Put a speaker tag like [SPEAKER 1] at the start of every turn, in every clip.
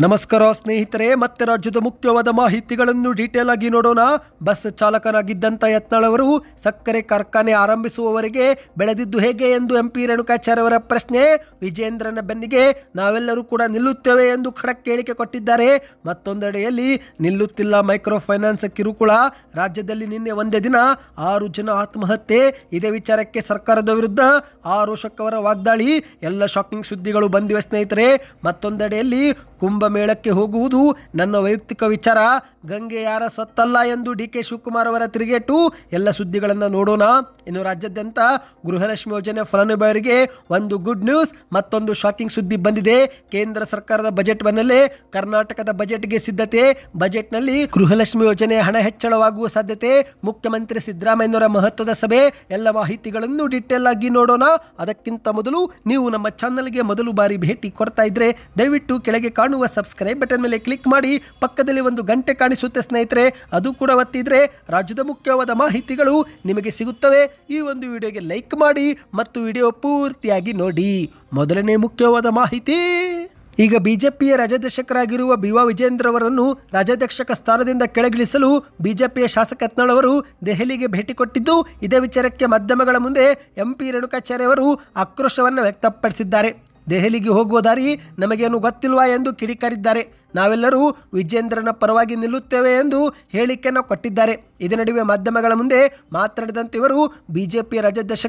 [SPEAKER 1] ನಮಸ್ಕಾರ ಸ್ನೇಹಿತರೆ, ಮತ್ತೆ ರಾಜ್ಯದ ಮುಖ್ಯವಾದ ಮಾಹಿತಿಗಳನ್ನು ಡೀಟೇಲ್ ಆಗಿ ನೋಡೋಣ. ಬಸ್ ಚಾಲಕನಾಗಿದ್ದಂಥ ಯತ್ನಾಳ್ ಅವರು ಸಕ್ಕರೆ ಕಾರ್ಖಾನೆ ಆರಂಭಿಸುವವರೆಗೆ ಬೆಳೆದಿದ್ದು ಹೇಗೆ ಎಂದು MP ರೇಣುಕಾಚಾರ್ಯ ಅವರ ಪ್ರಶ್ನೆ. ವಿಜೇಂದ್ರನ ಬೆನ್ನಿಗೆ ನಾವೆಲ್ಲರೂ ಕೂಡ ನಿಲ್ಲುತ್ತೇವೆ ಎಂದು ಖಡಕ್ ಹೇಳಿಕೆ ಕೊಟ್ಟಿದ್ದಾರೆ. ಮತ್ತೊಂದೆಡೆಯಲ್ಲಿ ನಿಲ್ಲುತ್ತಿಲ್ಲ ಮೈಕ್ರೋ ಫೈನಾನ್ಸ್ ಕಿರುಕುಳ. ರಾಜ್ಯದಲ್ಲಿ ನಿನ್ನೆ ಒಂದೇ ದಿನ 6 ಜನ ಆತ್ಮಹತ್ಯೆ. ಇದೇ ವಿಚಾರಕ್ಕೆ ಸರ್ಕಾರದ ವಿರುದ್ಧ ಆರೋಷಕ್ ಅವರ ವಾಗ್ದಾಳಿ. ಎಲ್ಲ ಶಾಕಿಂಗ್ ಸುದ್ದಿಗಳು ಬಂದಿವೆ ಸ್ನೇಹಿತರೆ. ಮತ್ತೊಂದೆಡೆಯಲ್ಲಿ ಕುಂಭಮೇಳಕ್ಕೆ ಹೋಗುವುದು ನನ್ನ ವೈಯಕ್ತಿಕ ವಿಚಾರ, ಗಂಗೆ ಯಾರ ಸೊತ್ತಲ್ಲ ಎಂದು DK ಶಿವಕುಮಾರ್ ಅವರ ತಿರುಗೇಟು. ಎಲ್ಲ ಸುದ್ದಿಗಳನ್ನು ನೋಡೋಣ. ಇನ್ನು ರಾಜ್ಯಾದ್ಯಂತ ಗೃಹಲಕ್ಷ್ಮಿ ಯೋಜನೆ ಫಲಾನುಭವಿಯರಿಗೆ ಒಂದು ಗುಡ್ ನ್ಯೂಸ್, ಮತ್ತೊಂದು ಶಾಕಿಂಗ್ ಸುದ್ದಿ ಬಂದಿದೆ. ಕೇಂದ್ರ ಸರ್ಕಾರದ ಬಜೆಟ್ ಬೆನ್ನಲ್ಲೇ ಕರ್ನಾಟಕದ ಬಜೆಟ್ಗೆ ಸಿದ್ಧತೆ. ಬಜೆಟ್ನಲ್ಲಿ ಗೃಹಲಕ್ಷ್ಮಿ ಯೋಜನೆ ಹಣ ಹೆಚ್ಚಳವಾಗುವ ಸಾಧ್ಯತೆ. ಮುಖ್ಯಮಂತ್ರಿ ಸಿದ್ದರಾಮಯ್ಯನವರ ಮಹತ್ವದ ಸಭೆ. ಎಲ್ಲ ಮಾಹಿತಿಗಳನ್ನು ಡೀಟೇಲ್ ಆಗಿ ನೋಡೋಣ. ಅದಕ್ಕಿಂತ ಮೊದಲು ನೀವು ನಮ್ಮ ಚಾನಲ್ಗೆ ಮೊದಲು ಬಾರಿ ಭೇಟಿ ಕೊಡ್ತಾ ಇದ್ರೆ ದಯವಿಟ್ಟು ಕೆಳಗೆ ಕಾಣುವ ಸಬ್ಸ್ಕ್ರೈಬ್ ಬಟನ್ ಮೇಲೆ ಕ್ಲಿಕ್ ಮಾಡಿ. ಪಕ್ಕದಲ್ಲಿ ಒಂದು ಗಂಟೆ ಕಾಣಿಸುತ್ತೆ ಸ್ನೇಹಿತರೆ, ಅದು ಕೂಡ ಒತ್ತಿದ್ರೆ ರಾಜ್ಯದ ಮುಖ್ಯವಾದ ಮಾಹಿತಿಗಳು ನಿಮಗೆ ಸಿಗುತ್ತವೆ. ಈ ಒಂದು ವಿಡಿಯೋಗೆ ಲೈಕ್ ಮಾಡಿ ಮತ್ತು ವಿಡಿಯೋ ಪೂರ್ತಿಯಾಗಿ ನೋಡಿ. ಮೊದಲನೇ ಮುಖ್ಯವಾದ ಮಾಹಿತಿ. ಈಗ ಬಿಜೆಪಿಯ ರಾಜ್ಯಾಧ್ಯಕ್ಷರಾಗಿರುವ BY ವಿಜೇಂದ್ರ ಅವರನ್ನು ರಾಜ್ಯಾಧ್ಯಕ್ಷಕ ಸ್ಥಾನದಿಂದ ಕೆಳಗಿಳಿಸಲು ಬಿಜೆಪಿಯ ಶಾಸಕ ಯತ್ನಾಳ್ ಅವರು ದೆಹಲಿಗೆ ಭೇಟಿ ಕೊಟ್ಟಿದ್ದು, ಇದೇ ವಿಚಾರಕ್ಕೆ ಮಾಧ್ಯಮಗಳ ಮುಂದೆ MP ರೇಣುಕಾಚಾರ್ಯ ಅವರು ಆಕ್ರೋಶವನ್ನು ವ್ಯಕ್ತಪಡಿಸಿದ್ದಾರೆ. ದೆಹಲಿಗೆ ಹೋಗುವ ದಾರಿ ನಮಗೇನು ಗೊತ್ತಿಲ್ವಾ ಎಂದು ಕಿಡಿಕಾರಿದ್ದಾರೆ. ನಾವೆಲ್ಲರೂ ವಿಜೇಂದ್ರನ ಪರವಾಗಿ ನಿಲ್ಲುತ್ತೇವೆ ಎಂದು ಹೇಳಿಕೆಯನ್ನು ಕೊಟ್ಟಿದ್ದಾರೆ. ಇದೇ ನಡುವೆ ಮಾಧ್ಯಮಗಳ ಮುಂದೆ ಮಾತನಾಡಿದಂತೆ ಇವರು ಬಿಜೆಪಿಯ ರಾಜ್ಯಾಧ್ಯಕ್ಷ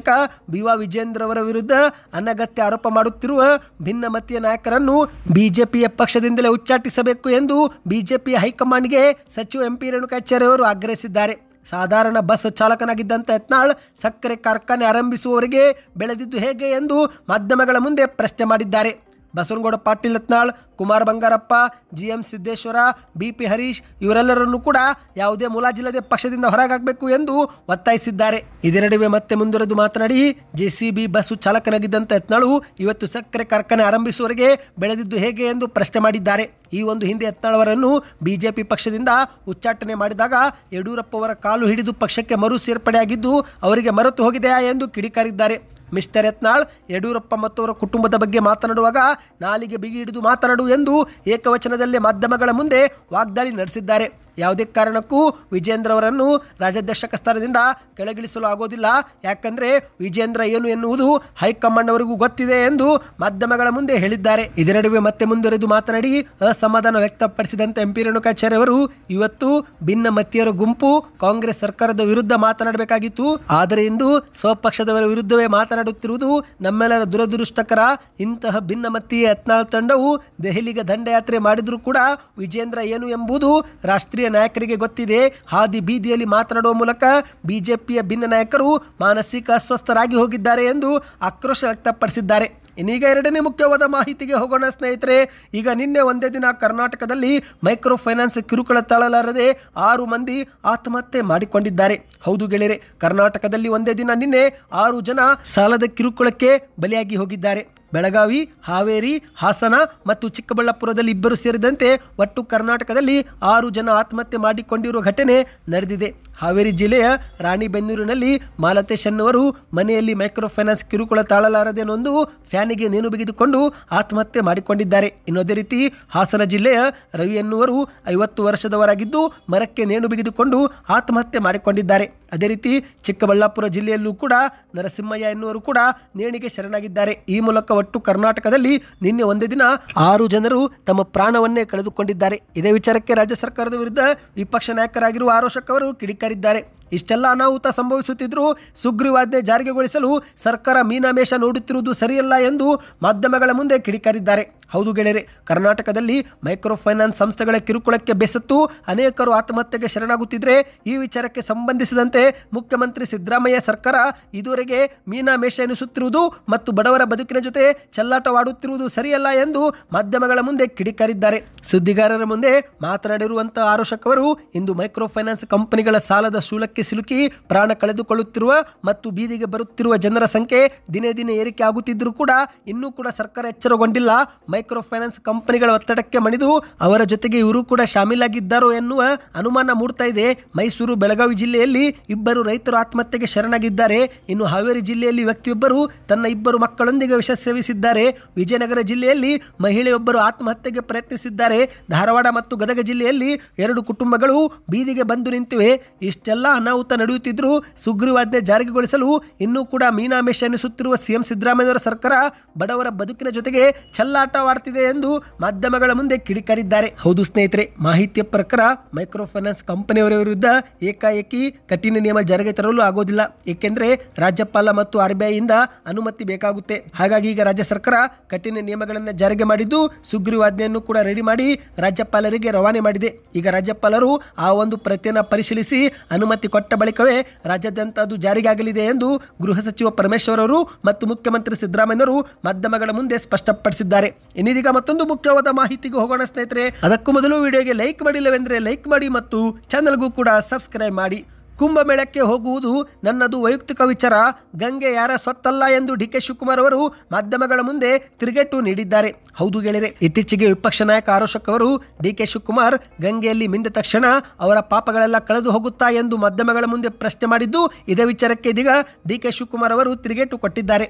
[SPEAKER 1] BY ವಿಜೇಂದ್ರ ಅವರ ವಿರುದ್ಧ ಅನಗತ್ಯ ಆರೋಪ ಮಾಡುತ್ತಿರುವ ಭಿನ್ನಮತೀಯ ನಾಯಕರನ್ನು ಬಿಜೆಪಿಯ ಪಕ್ಷದಿಂದಲೇ ಉಚ್ಚಾಟಿಸಬೇಕು ಎಂದು ಬಿಜೆಪಿಯ ಹೈಕಮಾಂಡ್ಗೆ ಸಚಿವ MP ರೇಣುಕಾಚಾರ್ಯ ಅವರು ಆಗ್ರಹಿಸಿದ್ದಾರೆ. ಸಾಧಾರಣ ಬಸ್ ಚಾಲಕನಾಗಿದ್ದಂಥ ಯತ್ನಾಳ್ ಸಕ್ಕರೆ ಕಾರ್ಖಾನೆ ಆರಂಭಿಸುವವರೆಗೆ ಬೆಳೆದಿದ್ದು ಹೇಗೆ ಎಂದು ಮಾಧ್ಯಮಗಳ ಮುಂದೆ ಪ್ರಶ್ನೆ ಮಾಡಿದ್ದಾರೆ. ಬಸವನಗೌಡ ಪಾಟೀಲ್ ಯತ್ನಾಳ್, ಕುಮಾರ್ ಬಂಗಾರಪ್ಪ, GM ಸಿದ್ದೇಶ್ವರ, BP ಹರೀಶ್ ಇವರೆಲ್ಲರನ್ನು ಕೂಡ ಯಾವುದೇ ಮುಲಾಜಿಲ್ಲದೆ ಪಕ್ಷದಿಂದ ಹೊರಗಾಗಬೇಕು ಎಂದು ಒತ್ತಾಯಿಸಿದ್ದಾರೆ. ಇದೇ ನಡುವೆ ಮತ್ತೆ ಮುಂದುವರೆದು ಮಾತನಾಡಿ, JCB ಬಸ್ಸು ಚಾಲಕನಾಗಿದ್ದಂಥ ಯತ್ನಾಳು ಇವತ್ತು ಸಕ್ಕರೆ ಕಾರ್ಖಾನೆ ಆರಂಭಿಸುವವರೆಗೆ ಬೆಳೆದಿದ್ದು ಹೇಗೆ ಎಂದು ಪ್ರಶ್ನೆ ಮಾಡಿದ್ದಾರೆ. ಈ ಒಂದು ಹಿಂದೆ ಯತ್ನಾಳ್ ಅವರನ್ನು ಬಿಜೆಪಿ ಪಕ್ಷದಿಂದ ಉಚ್ಚಾಟನೆ ಮಾಡಿದಾಗ ಯಡಿಯೂರಪ್ಪ ಅವರ ಕಾಲು ಹಿಡಿದು ಪಕ್ಷಕ್ಕೆ ಮರು ಸೇರ್ಪಡೆಯಾಗಿದ್ದು ಅವರಿಗೆ ಮರೆತು ಹೋಗಿದೆಯಾ ಎಂದು ಕಿಡಿಕಾರಿದ್ದಾರೆ. ಮಿಸ್ಟರ್ ಯತ್ನಾಳ್, ಯಡಿಯೂರಪ್ಪ ಮತ್ತು ಅವರ ಕುಟುಂಬದ ಬಗ್ಗೆ ಮಾತನಾಡುವಾಗ ನಾಲಿಗೆ ಬಿಗಿ ಹಿಡಿದು ಮಾತನಾಡು ಎಂದು ಏಕವಚನದಲ್ಲಿ ಮಾಧ್ಯಮಗಳ ಮುಂದೆ ವಾಗ್ದಾಳಿ ನಡೆಸಿದ್ದಾರೆ. ಯಾವುದೇ ಕಾರಣಕ್ಕೂ ವಿಜೇಂದ್ರ ಅವರನ್ನು ರಾಜ್ಯಾಧ್ಯಕ್ಷಕ ಸ್ಥಾನದಿಂದ ಕೆಳಗಿಳಿಸಲು ಆಗೋದಿಲ್ಲ. ಯಾಕಂದರೆ ವಿಜೇಂದ್ರ ಏನು ಎನ್ನುವುದು ಹೈಕಮಾಂಡ್ ಅವರಿಗೂ ಗೊತ್ತಿದೆ ಎಂದು ಮಾಧ್ಯಮಗಳ ಮುಂದೆ ಹೇಳಿದ್ದಾರೆ. ಇದರ ನಡುವೆ ಮತ್ತೆ ಮುಂದುವರೆದು ಮಾತನಾಡಿ ಅಸಮಾಧಾನ ವ್ಯಕ್ತಪಡಿಸಿದಂತೆ MP ರೇಣುಕಾಚಾರ್ಯ ಅವರು ಇವತ್ತು ಭಿನ್ನಮತೀಯರ ಗುಂಪು ಕಾಂಗ್ರೆಸ್ ಸರ್ಕಾರದ ವಿರುದ್ಧ ಮಾತನಾಡಬೇಕಾಗಿತ್ತು. ಆದರೆ ಇಂದು ಸ್ವಪಕ್ಷದವರ ವಿರುದ್ಧವೇ ಮಾತನಾಡುತ್ತಿರುವುದು ನಮ್ಮೆಲ್ಲರ ದುರದೃಷ್ಟಕರ. ಇಂತಹ ಭಿನ್ನಮತೀಯ ಯತ್ನಾಳ್ ತಂಡವು ದೆಹಲಿಗೆ ದಂಡಯಾತ್ರೆ ಮಾಡಿದರೂ ಕೂಡ ವಿಜೇಂದ್ರ ಏನು ಎಂಬುದು ರಾಷ್ಟ್ರೀಯ ನಾಯಕರಿಗೆ ಗೊತ್ತಿದೆ. ಹಾದಿ ಬೀದಿಯಲ್ಲಿ ಮಾತನಾಡುವ ಮೂಲಕ ಬಿಜೆಪಿಯ ಭಿನ್ನ ನಾಯಕರು ಮಾನಸಿಕ ಅಸ್ವಸ್ಥರಾಗಿ ಹೋಗಿದ್ದಾರೆ ಎಂದು ಆಕ್ರೋಶ ವ್ಯಕ್ತಪಡಿಸಿದ್ದಾರೆ. ಇನ್ನೀಗ ಎರಡನೇ ಮುಖ್ಯವಾದ ಮಾಹಿತಿಗೆ ಹೋಗೋಣ ಸ್ನೇಹಿತರೆ. ಈಗ ನಿನ್ನೆ ಒಂದೇ ದಿನ ಕರ್ನಾಟಕದಲ್ಲಿ ಮೈಕ್ರೋ ಫೈನಾನ್ಸ್ ಕಿರುಕುಳ ತಾಳಲಾರದೆ 6 ಮಂದಿ ಆತ್ಮಹತ್ಯೆ ಮಾಡಿಕೊಂಡಿದ್ದಾರೆ. ಹೌದು ಗೆಳೆಯರೆ, ಕರ್ನಾಟಕದಲ್ಲಿ ಒಂದೇ ದಿನ ನಿನ್ನೆ 6 ಜನ ಸಾಲದ ಕಿರುಕುಳಕ್ಕೆ ಬಲಿಯಾಗಿ ಹೋಗಿದ್ದಾರೆ. ಬೆಳಗಾವಿ, ಹಾವೇರಿ, ಹಾಸನ ಮತ್ತು ಚಿಕ್ಕಬಳ್ಳಾಪುರದಲ್ಲಿ 2 ಸೇರಿದಂತೆ ಒಟ್ಟು ಕರ್ನಾಟಕದಲ್ಲಿ 6 ಜನ ಆತ್ಮಹತ್ಯೆ ಮಾಡಿಕೊಂಡಿರುವ ಘಟನೆ ನಡೆದಿದೆ. ಹಾವೇರಿ ಜಿಲ್ಲೆಯ ರಾಣಿಬೆನ್ನೂರಿನಲ್ಲಿ ಮಾಲತೇಶ್ ಎನ್ನುವರು ಮನೆಯಲ್ಲಿ ಮೈಕ್ರೋ ಫೈನಾನ್ಸ್ ಕಿರುಕುಳ ತಾಳಲಾರದೆ ನೊಂದು ಫ್ಯಾನಿಗೆ ನೇಣು ಬಿಗಿದುಕೊಂಡು ಆತ್ಮಹತ್ಯೆ ಮಾಡಿಕೊಂಡಿದ್ದಾರೆ. ಇನ್ನೊಂದೇ ರೀತಿ ಹಾಸನ ಜಿಲ್ಲೆಯ ರವಿ ಎನ್ನುವರು 50 ವರ್ಷದವರಾಗಿದ್ದು ಮರಕ್ಕೆ ನೇಣು ಬಿಗಿದುಕೊಂಡು ಆತ್ಮಹತ್ಯೆ ಮಾಡಿಕೊಂಡಿದ್ದಾರೆ. ಅದೇ ರೀತಿ ಚಿಕ್ಕಬಳ್ಳಾಪುರ ಜಿಲ್ಲೆಯಲ್ಲೂ ಕೂಡ ನರಸಿಂಹಯ್ಯ ಎನ್ನುವರು ಕೂಡ ನೇಣಿಗೆ ಶರಣಾಗಿದ್ದಾರೆ. ಈ ಮೂಲಕ ಒಟ್ಟು ಕರ್ನಾಟಕದಲ್ಲಿ ನಿನ್ನೆ ಒಂದೇ ದಿನ 6 ಜನರು ತಮ್ಮ ಪ್ರಾಣವನ್ನೇ ಕಳೆದುಕೊಂಡಿದ್ದಾರೆ. ಇದೇ ವಿಚಾರಕ್ಕೆ ರಾಜ್ಯ ಸರ್ಕಾರದ ವಿರುದ್ಧ ವಿಪಕ್ಷ ನಾಯಕರಾಗಿರುವ ಆರೋಷಕ್ ಅವರು ಕಿಡಿಕಾರಿದ್ದಾರೆ. ಇಷ್ಟೆಲ್ಲ ಅನಾಹುತ ಸಂಭವಿಸುತ್ತಿದ್ದರೂ ಸುಗ್ರೀವಾಜ್ಞೆ ಜಾರಿಗೆಗೊಳಿಸಲು ಸರ್ಕಾರ ಮೀನಾಮೇಷ ನೋಡುತ್ತಿರುವುದು ಸರಿಯಲ್ಲ ಎಂದು ಮಾಧ್ಯಮಗಳ ಮುಂದೆ ಕಿಡಿಕಾರಿದ್ದಾರೆ. ಹೌದು ಗೆಳೆಯರೆ, ಕರ್ನಾಟಕದಲ್ಲಿ ಮೈಕ್ರೋ ಫೈನಾನ್ಸ್ ಸಂಸ್ಥೆಗಳ ಕಿರುಕುಳಕ್ಕೆ ಬೆಸತ್ತು ಅನೇಕರು ಆತ್ಮಹತ್ಯೆಗೆ ಶರಣಾಗುತ್ತಿದ್ದರೆ ಈ ವಿಚಾರಕ್ಕೆ ಸಂಬಂಧಿಸಿದಂತೆ ಮುಖ್ಯಮಂತ್ರಿ ಸಿದ್ದರಾಮಯ್ಯ ಸರ್ಕಾರ ಇದುವರೆಗೆ ಮೀನಾಮೇಷ ಎನಿಸುತ್ತಿರುವುದು ಮತ್ತು ಬಡವರ ಬದುಕಿನ ಜೊತೆ ಚೆಲ್ಲಾಟವಾಡುತ್ತಿರುವುದು ಸರಿಯಲ್ಲ ಎಂದು ಮಾಧ್ಯಮಗಳ ಮುಂದೆ ಕಿಡಿಕಾರಿದ್ದಾರೆ. ಸುದ್ದಿಗಾರರ ಮುಂದೆ ಮಾತನಾಡಿರುವಂತಹ ಆರೋಷಕ್ ಅವರು ಇಂದು ಮೈಕ್ರೋ ಫೈನಾನ್ಸ್ ಕಂಪನಿಗಳ ಸಾಲದ ಶೂಲಕ್ಕೆ ಸಂಕಷ್ಟಕ್ಕೆ ಸಿಲುಕಿ ಪ್ರಾಣ ಕಳೆದುಕೊಳ್ಳುತ್ತಿರುವ ಮತ್ತು ಬೀದಿಗೆ ಬರುತ್ತಿರುವ ಜನರ ಸಂಖ್ಯೆ ದಿನೇ ದಿನೇ ಏರಿಕೆ ಆಗುತ್ತಿದ್ದರೂ ಕೂಡ ಇನ್ನೂ ಕೂಡ ಸರ್ಕಾರ ಎಚ್ಚರಗೊಂಡಿಲ್ಲ. ಮೈಕ್ರೋ ಫೈನಾನ್ಸ್ ಕಂಪನಿಗಳ ಒತ್ತಡಕ್ಕೆ ಮಣಿದು ಅವರ ಜೊತೆಗೆ ಇವರು ಕೂಡ ಶಾಮೀಲಾಗಿದ್ದಾರೋ ಎನ್ನುವ ಅನುಮಾನ ಮೂಡ್ತಾ ಇದೆ. ಮೈಸೂರು, ಬೆಳಗಾವಿ ಜಿಲ್ಲೆಯಲ್ಲಿ ಇಬ್ಬರು ರೈತರು ಆತ್ಮಹತ್ಯೆಗೆ ಶರಣಾಗಿದ್ದಾರೆ. ಇನ್ನು ಹಾವೇರಿ ಜಿಲ್ಲೆಯಲ್ಲಿ ವ್ಯಕ್ತಿಯೊಬ್ಬರು ತನ್ನ ಇಬ್ಬರು ಮಕ್ಕಳೊಂದಿಗೆ ವಿಷ ಸೇವಿಸಿದ್ದಾರೆ. ವಿಜಯನಗರ ಜಿಲ್ಲೆಯಲ್ಲಿ ಮಹಿಳೆಯೊಬ್ಬರು ಆತ್ಮಹತ್ಯೆಗೆ ಪ್ರಯತ್ನಿಸಿದ್ದಾರೆ. ಧಾರವಾಡ ಮತ್ತು ಗದಗ ಜಿಲ್ಲೆಯಲ್ಲಿ 2 ಕುಟುಂಬಗಳು ಬೀದಿಗೆ ಬಂದು ನಿಂತಿವೆ. ಇಷ್ಟೆಲ್ಲ ಅನಾಹುತ ನಡೆಯುತ್ತಿದ್ದರೂ ಸುಗ್ರೀವಾಜ್ಞೆ ಜಾರಿಗೊಳಿಸಲು ಇನ್ನೂ ಕೂಡ ಮೀನಾಮೇಷ ಎನಿಸುತ್ತಿರುವ ಸಿಎಂ ಸಿದ್ದರಾಮಯ್ಯನವರ ಸರ್ಕಾರ ಬಡವರ ಬದುಕಿನ ಜೊತೆಗೆ ಚೆಲ್ಲಾಟವಾಡ್ತಿದೆ ಎಂದು ಮಾಧ್ಯಮಗಳ ಮುಂದೆ ಕಿಡಿಕಾರಿದ್ದಾರೆ. ಹೌದು ಸ್ನೇಹಿತರೆ, ಮಾಹಿತಿಯ ಪ್ರಕಾರ ಮೈಕ್ರೋ ಫೈನಾನ್ಸ್ ಕಂಪನಿಯವರ ವಿರುದ್ಧ ಏಕಾಏಕಿ ಕಠಿಣ ನಿಯಮ ಜಾರಿಗೆ ತರಲು ಆಗೋದಿಲ್ಲ. ಏಕೆಂದರೆ ರಾಜ್ಯಪಾಲ ಮತ್ತು RBI ಇಂದ ಅನುಮತಿ ಬೇಕಾಗುತ್ತೆ. ಹಾಗಾಗಿ ಈಗ ರಾಜ್ಯ ಸರ್ಕಾರ ಕಠಿಣ ನಿಯಮಗಳನ್ನು ಜಾರಿಗೆ ಮಾಡಿದ್ದು ಸುಗ್ರೀವಾಜ್ಞೆಯನ್ನು ಕೂಡ ರೆಡಿ ಮಾಡಿ ರಾಜ್ಯಪಾಲರಿಗೆ ರವಾನೆ ಮಾಡಿದೆ. ಈಗ ರಾಜ್ಯಪಾಲರು ಆ ಒಂದು ಪ್ರತಿಯನ್ನು ಪರಿಶೀಲಿಸಿ ಅನುಮತಿ ಕೊಟ್ಟ ಬಳಿಕವೇ ರಾಜ್ಯಾದ್ಯಂತ ಅದು ಜಾರಿಗಾಗಲಿದೆ ಎಂದು ಗೃಹ ಸಚಿವ ಪರಮೇಶ್ವರ್ ಅವರು ಮತ್ತು ಮುಖ್ಯಮಂತ್ರಿ ಸಿದ್ದರಾಮಯ್ಯನವರು ಮಾಧ್ಯಮಗಳ ಮುಂದೆ ಸ್ಪಷ್ಟಪಡಿಸಿದ್ದಾರೆ. ಇನ್ನೀಗ ಮತ್ತೊಂದು ಮುಖ್ಯವಾದ ಮಾಹಿತಿಗೆ ಹೋಗೋಣ ಸ್ನೇಹಿತರೆ. ಅದಕ್ಕೂ ಮೊದಲು ವಿಡಿಯೋಗೆ ಲೈಕ್ ಮಾಡಿಲ್ಲವೆಂದರೆ ಲೈಕ್ ಮಾಡಿ ಮತ್ತು ಚಾನಲ್ಗೂ ಕೂಡ ಸಬ್ಸ್ಕ್ರೈಬ್ ಮಾಡಿ. ಕುಂಭಮೇಳಕ್ಕೆ ಹೋಗುವುದು ನನ್ನದು ವೈಯಕ್ತಿಕ ವಿಚಾರ, ಗಂಗೆ ಯಾರ ಸ್ವತ್ತಲ್ಲ ಎಂದು DK ಶಿವಕುಮಾರ್ ಅವರು ಮಾಧ್ಯಮಗಳ ಮುಂದೆ ತಿರುಗೇಟು ನೀಡಿದ್ದಾರೆ. ಹೌದು ಗೆಳೆಯರೆ, ಇತ್ತೀಚೆಗೆ ವಿಪಕ್ಷ ನಾಯಕ ಆರೋಶಕ್ ಅವರು DK ಶಿವಕುಮಾರ್ ಗಂಗೆಯಲ್ಲಿ ಮಿಂದ ತಕ್ಷಣ ಅವರ ಪಾಪಗಳೆಲ್ಲ ಕಳೆದು ಹೋಗುತ್ತಾ ಎಂದು ಮಾಧ್ಯಮಗಳ ಮುಂದೆ ಪ್ರಶ್ನೆ ಮಾಡಿದ್ದು, ಇದೇ ವಿಚಾರಕ್ಕೆ ಇದೀಗ DK ಶಿವಕುಮಾರ್ ಅವರು ತಿರುಗೇಟು ಕೊಟ್ಟಿದ್ದಾರೆ.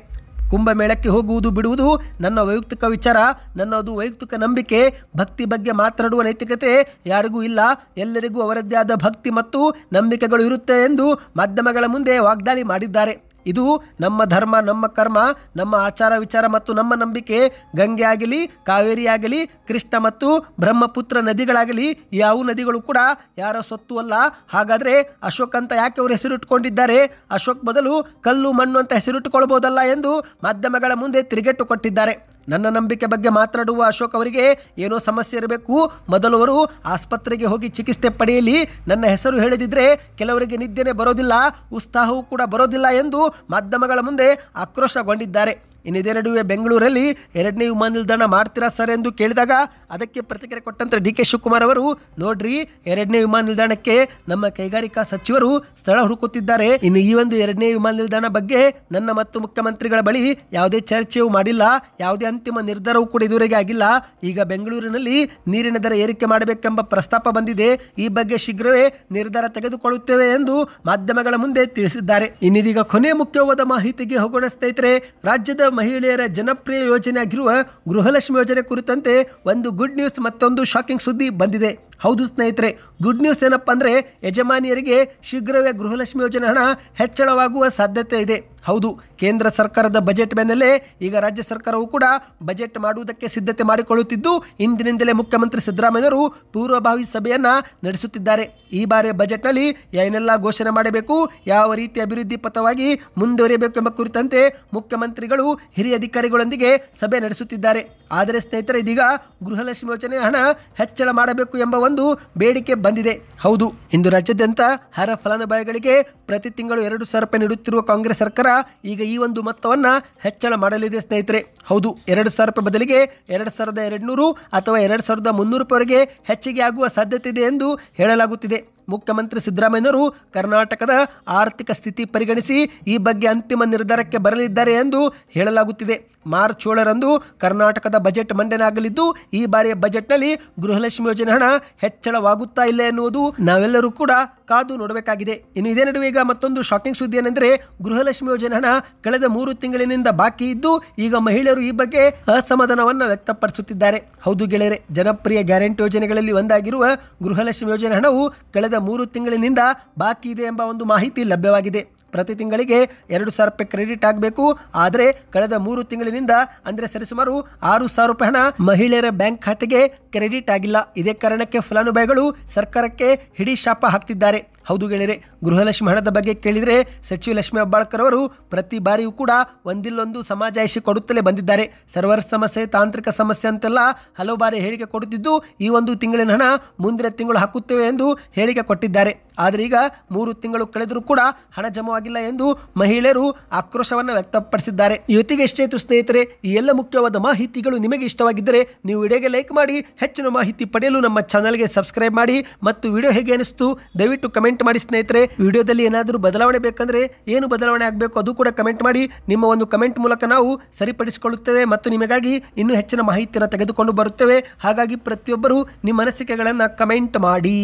[SPEAKER 1] ಕುಂಭಮೇಳಕ್ಕೆ ಹೋಗುವುದು ಬಿಡುವುದು ನನ್ನ ವೈಯಕ್ತಿಕ ವಿಚಾರ, ನನ್ನದು ವೈಯಕ್ತಿಕ ನಂಬಿಕೆ. ಭಕ್ತಿ ಬಗ್ಗೆ ಮಾತನಾಡುವ ನೈತಿಕತೆ ಯಾರಿಗೂ ಇಲ್ಲ. ಎಲ್ಲರಿಗೂ ಅವರದ್ದೇ ಆದ ಭಕ್ತಿ ಮತ್ತು ನಂಬಿಕೆಗಳು ಇರುತ್ತೆ ಎಂದು ಮಾಧ್ಯಮಗಳ ಮುಂದೆ ವಾಗ್ದಾಳಿ ಮಾಡಿದ್ದಾರೆ. ಇದು ನಮ್ಮ ಧರ್ಮ, ನಮ್ಮ ಕರ್ಮ, ನಮ್ಮ ಆಚಾರ ವಿಚಾರ ಮತ್ತು ನಮ್ಮ ನಂಬಿಕೆ. ಗಂಗೆ ಆಗಲಿ, ಕಾವೇರಿ ಆಗಲಿ, ಕೃಷ್ಣ ಮತ್ತು ಬ್ರಹ್ಮಪುತ್ರ ನದಿಗಳಾಗಲಿ ಯಾವ ನದಿಗಳು ಕೂಡ ಯಾರ ಸೊತ್ತು ಅಲ್ಲ. ಹಾಗಾದರೆ ಅಶೋಕ್ ಅಂತ ಯಾಕೆ ಅವರು ಹೆಸರಿಟ್ಟುಕೊಂಡಿದ್ದಾರೆ? ಅಶೋಕ್ ಬದಲು ಕಲ್ಲು ಮಣ್ಣು ಅಂತ ಹೆಸರಿಟ್ಟುಕೊಳ್ಬೋದಲ್ಲ ಎಂದು ಮಾಧ್ಯಮಗಳ ಮುಂದೆ ತಿರುಗೇಟು ಕೊಟ್ಟಿದ್ದಾರೆ. ನನ್ನ ನಂಬಿಕೆ ಬಗ್ಗೆ ಮಾತನಾಡುವ ಅಶೋಕ್ ಅವರಿಗೆ ಏನೋ ಸಮಸ್ಯೆ ಇರಬೇಕು. ಮೊದಲು ಅವರು ಆಸ್ಪತ್ರೆಗೆ ಹೋಗಿ ಚಿಕಿತ್ಸೆ ಪಡೆಯಲಿ. ನನ್ನ ಹೆಸರು ಹೇಳಿದಿದ್ರೆ ಕೆಲವರಿಗೆ ನಿದ್ದೆನೇ ಬರೋದಿಲ್ಲ, ಉತ್ಸಾಹವೂ ಕೂಡ ಬರೋದಿಲ್ಲ ಎಂದು ಮಾಧ್ಯಮಗಳ ಮುಂದೆ ಆಕ್ರೋಶಗೊಂಡಿದ್ದಾರೆ. ಇನ್ನಿದೇ ನಡುವೆ ಬೆಂಗಳೂರಲ್ಲಿ 2ನೇ ವಿಮಾನ ನಿಲ್ದಾಣ ಮಾಡ್ತೀರಾ ಸರ್ ಎಂದು ಕೇಳಿದಾಗ ಅದಕ್ಕೆ ಪ್ರತಿಕ್ರಿಯೆ ಕೊಟ್ಟಂತೆ DK ಶಿವಕುಮಾರ್ ಅವರು, ನೋಡ್ರಿ 2ನೇ ವಿಮಾನ ನಿಲ್ದಾಣಕ್ಕೆ ನಮ್ಮ ಕೈಗಾರಿಕಾ ಸಚಿವರು ಸ್ಥಳ ಹುಡುಕುತ್ತಿದ್ದಾರೆ. ಇನ್ನು ಈ ಒಂದು 2ನೇ ವಿಮಾನ ನಿಲ್ದಾಣ ಬಗ್ಗೆ ನನ್ನ ಮತ್ತು ಮುಖ್ಯಮಂತ್ರಿಗಳ ಬಳಿ ಯಾವುದೇ ಚರ್ಚೆಯೂ ಮಾಡಿಲ್ಲ, ಯಾವುದೇ ಅಂತಿಮ ನಿರ್ಧಾರವೂ ಕೂಡ ಇದುವರೆಗೆ ಆಗಿಲ್ಲ. ಈಗ ಬೆಂಗಳೂರಿನಲ್ಲಿ ನೀರಿನ ದರ ಏರಿಕೆ ಮಾಡಬೇಕೆಂಬ ಪ್ರಸ್ತಾಪ ಬಂದಿದೆ. ಈ ಬಗ್ಗೆ ಶೀಘ್ರವೇ ನಿರ್ಧಾರ ತೆಗೆದುಕೊಳ್ಳುತ್ತೇವೆ ಎಂದು ಮಾಧ್ಯಮಗಳ ಮುಂದೆ ತಿಳಿಸಿದ್ದಾರೆ. ಇನ್ನಿದೀಗ ಕೊನೆ ಮುಖ್ಯವಾದ ಮಾಹಿತಿಗೆ ಹೋಗೋಣ ಸ್ನೇಹಿತರೆ. ರಾಜ್ಯದ ಮಹಿಳೆಯರ ಜನಪ್ರಿಯ ಯೋಜನೆ ಆಗಿರುವ ಗೃಹಲಕ್ಷ್ಮಿ ಯೋಜನೆ ಕುರಿತಂತೆ ಒಂದು ಗುಡ್ ನ್ಯೂಸ್, ಮತ್ತೊಂದು ಶಾಕಿಂಗ್ ಸುದ್ದಿ ಬಂದಿದೆ. ಹೌದು ಸ್ನೇಹಿತರೆ, ಗುಡ್ ನ್ಯೂಸ್ ಏನಪ್ಪ ಅಂದರೆ ಯಜಮಾನಿಯರಿಗೆ ಶೀಘ್ರವೇ ಗೃಹಲಕ್ಷ್ಮಿ ಯೋಜನೆ ಹಣ ಹೆಚ್ಚಳವಾಗುವ ಸಾಧ್ಯತೆ ಇದೆ. ಹೌದು, ಕೇಂದ್ರ ಸರ್ಕಾರದ ಬಜೆಟ್ ಬೆನ್ನಲ್ಲೇ ಈಗ ರಾಜ್ಯ ಸರ್ಕಾರವು ಕೂಡ ಬಜೆಟ್ ಮಾಡುವುದಕ್ಕೆ ಸಿದ್ಧತೆ ಮಾಡಿಕೊಳ್ಳುತ್ತಿದ್ದು, ಇಂದಿನಿಂದಲೇ ಮುಖ್ಯಮಂತ್ರಿ ಸಿದ್ದರಾಮಯ್ಯನವರು ಪೂರ್ವಭಾವಿ ಸಭೆಯನ್ನು ನಡೆಸುತ್ತಿದ್ದಾರೆ. ಈ ಬಾರಿ ಬಜೆಟ್ನಲ್ಲಿ ಏನೆಲ್ಲ ಘೋಷಣೆ ಮಾಡಬೇಕು, ಯಾವ ರೀತಿ ಅಭಿವೃದ್ಧಿ ಪಥವಾಗಿ ಮುಂದುವರಿಯಬೇಕು ಎಂಬ ಕುರಿತಂತೆ ಮುಖ್ಯಮಂತ್ರಿಗಳು ಹಿರಿಯ ಅಧಿಕಾರಿಗಳೊಂದಿಗೆ ಸಭೆ ನಡೆಸುತ್ತಿದ್ದಾರೆ. ಆದರೆ ಸ್ನೇಹಿತರೆ, ಇದೀಗ ಗೃಹಲಕ್ಷ್ಮಿ ಯೋಜನೆ ಹಣ ಹೆಚ್ಚಳ ಮಾಡಬೇಕು ಎಂಬ ಒಂದು ಬೇಡಿಕೆ ಬಂದಿದೆ. ಹೌದು, ಇಂದು ರಾಜ್ಯಾದ್ಯಂತ ಅರ್ಹ ಫಲಾನುಭವಿಗಳಿಗೆ ಪ್ರತಿ ತಿಂಗಳು 2,000 ರೂಪಾಯಿ ನೀಡುತ್ತಿರುವ ಕಾಂಗ್ರೆಸ್ ಸರ್ಕಾರ ಈಗ ಈ ಒಂದು ಮೊತ್ತವನ್ನು ಹೆಚ್ಚಳ ಮಾಡಲಿದೆ ಸ್ನೇಹಿತರೆ. ಹೌದು, 2,000 ರೂಪಾಯಿ ಬದಲಿಗೆ 2,200 ಅಥವಾ 2,300 ರೂಪಾಯಿವರೆಗೆ ಹೆಚ್ಚಿಗೆ ಆಗುವ ಸಾಧ್ಯತೆ ಇದೆ ಎಂದು ಹೇಳಲಾಗುತ್ತಿದೆ. ಮುಖ್ಯಮಂತ್ರಿ ಸಿದ್ದರಾಮಯ್ಯನವರು ಕರ್ನಾಟಕದ ಆರ್ಥಿಕ ಸ್ಥಿತಿ ಪರಿಗಣಿಸಿ ಈ ಬಗ್ಗೆ ಅಂತಿಮ ನಿರ್ಧಾರಕ್ಕೆ ಬರಲಿದ್ದಾರೆ ಎಂದು ಹೇಳಲಾಗುತ್ತಿದೆ. ಮಾರ್ಚ್ 7ರಂದು ಕರ್ನಾಟಕದ ಬಜೆಟ್ ಮಂಡನೆ ಆಗಲಿದ್ದು, ಈ ಬಾರಿಯ ಬಜೆಟ್ನಲ್ಲಿ ಗೃಹಲಕ್ಷ್ಮಿ ಯೋಜನೆ ಹಣ ಹೆಚ್ಚಳವಾಗುತ್ತಾ ಇಲ್ಲ ಎನ್ನುವುದು ನಾವೆಲ್ಲರೂ ಕೂಡ ಕಾದು ನೋಡಬೇಕಾಗಿದೆ. ಇನ್ನು ಇದೇ ನಡುವೆ ಈಗ ಮತ್ತೊಂದು ಶಾಕಿಂಗ್ ಸುದ್ದಿ ಏನೆಂದರೆ, ಗೃಹಲಕ್ಷ್ಮಿ ಯೋಜನೆ ಹಣ ಕಳೆದ 3 ತಿಂಗಳಿನಿಂದ ಬಾಕಿ ಇದ್ದು ಈಗ ಮಹಿಳೆಯರು ಈ ಬಗ್ಗೆ ಅಸಮಾಧಾನವನ್ನು ವ್ಯಕ್ತಪಡಿಸುತ್ತಿದ್ದಾರೆ. ಹೌದು ಗೆಳೆಯರೆ, ಜನಪ್ರಿಯ ಗ್ಯಾರಂಟಿ ಯೋಜನೆಗಳಲ್ಲಿ ಒಂದಾಗಿರುವ ಗೃಹಲಕ್ಷ್ಮಿ ಯೋಜನೆ ಹಣವು ಕಳೆದ 3 ತಿಂಗಳಿನಿಂದ ಬಾಕಿ ಇದೆ ಎಂಬ ಒಂದು ಮಾಹಿತಿ ಲಭ್ಯವಾಗಿದೆ. ಪ್ರತಿ ತಿಂಗಳಿಗೆ 2,000 ರೂಪಾಯಿ ಕ್ರೆಡಿಟ್ ಆಗಬೇಕು. ಆದರೆ ಕಳೆದ 3 ತಿಂಗಳಿನಿಂದ ಅಂದರೆ ಸರಿಸುಮಾರು 6,000 ರೂಪಾಯಿ ಹಣ ಮಹಿಳೆಯರ ಬ್ಯಾಂಕ್ ಖಾತೆಗೆ ಕ್ರೆಡಿಟ್ ಆಗಿಲ್ಲ. ಇದೇ ಕಾರಣಕ್ಕೆ ಫಲಾನುಭವಿಗಳು ಸರ್ಕಾರಕ್ಕೆ ಹಿಡಿ ಶಾಪ ಹಾಕ್ತಿದ್ದಾರೆ. ಹೌದು ಗೆಳೆಯರೆ, ಗೃಹಲಕ್ಷ್ಮಿ ಹಣದ ಬಗ್ಗೆ ಕೇಳಿದರೆ ಸಚಿವ ಲಕ್ಷ್ಮೀ ಹೆಬ್ಬಾಳ್ಕರ್ ಅವರು ಪ್ರತಿ ಬಾರಿಯೂ ಕೂಡ ಒಂದಿಲ್ಲೊಂದು ಸಮಾಜಾಯಿಷಿ ಕೊಡುತ್ತಲೇ ಬಂದಿದ್ದಾರೆ. ಸರ್ವರ್ ಸಮಸ್ಯೆ, ತಾಂತ್ರಿಕ ಸಮಸ್ಯೆ ಅಂತೆಲ್ಲ ಹಲವು ಬಾರಿ ಹೇಳಿಕೆ ಕೊಡುತ್ತಿದ್ದು, ಈ ಒಂದು ತಿಂಗಳಿನ ಹಣ ಮುಂದಿನ ತಿಂಗಳು ಹಾಕುತ್ತೇವೆ ಎಂದು ಹೇಳಿಕೆ ಕೊಟ್ಟಿದ್ದಾರೆ. ಆದರೆ ಈಗ 3 ತಿಂಗಳು ಕಳೆದರೂ ಕೂಡ ಹಣ ಜಮವಾಗಿಲ್ಲ ಎಂದು ಮಹಿಳೆಯರು ಆಕ್ರೋಶವನ್ನು ವ್ಯಕ್ತಪಡಿಸಿದ್ದಾರೆ. ಇವತ್ತಿಗೆ ಎಷ್ಟಾಯಿತು ಸ್ನೇಹಿತರೆ. ಈ ಎಲ್ಲ ಮುಖ್ಯವಾದ ಮಾಹಿತಿಗಳು ನಿಮಗೆ ಇಷ್ಟವಾಗಿದ್ದರೆ ನೀವು ವಿಡಿಯೋಗೆ ಲೈಕ್ ಮಾಡಿ, ಹೆಚ್ಚಿನ ಮಾಹಿತಿ ಪಡೆಯಲು ನಮ್ಮ ಚಾನಲ್ಗೆ ಸಬ್ಸ್ಕ್ರೈಬ್ ಮಾಡಿ ಮತ್ತು ವಿಡಿಯೋ ಹೇಗೆ ಅನಿಸ್ತು ದಯವಿಟ್ಟು ಕಮೆಂಟ್ ಕಮೆಂಟ್ ಮಾಡಿ ಸ್ನೇಹಿತರೆ. ವಿಡಿಯೋದಲ್ಲಿ ಏನಾದರೂ ಬದಲಾವಣೆ ಬೇಕಂದ್ರೆ ಏನು ಬದಲಾವಣೆ ಆಗಬೇಕು ಅದು ಕೂಡ ಕಮೆಂಟ್ ಮಾಡಿ. ನಿಮ್ಮ ಒಂದು ಕಮೆಂಟ್ ಮೂಲಕ ನಾವು ಸರಿಪಡಿಸಿಕೊಳ್ಳುತ್ತೇವೆ ಮತ್ತು ನಿಮಗಾಗಿ ಇನ್ನೂ ಹೆಚ್ಚಿನ ಮಾಹಿತಿಯನ್ನು ತೆಗೆದುಕೊಂಡು ಬರುತ್ತೇವೆ. ಹಾಗಾಗಿ ಪ್ರತಿಯೊಬ್ಬರು ನಿಮ್ಮ ಅನಿಸಿಕೆಗಳನ್ನು ಕಮೆಂಟ್ ಮಾಡಿ.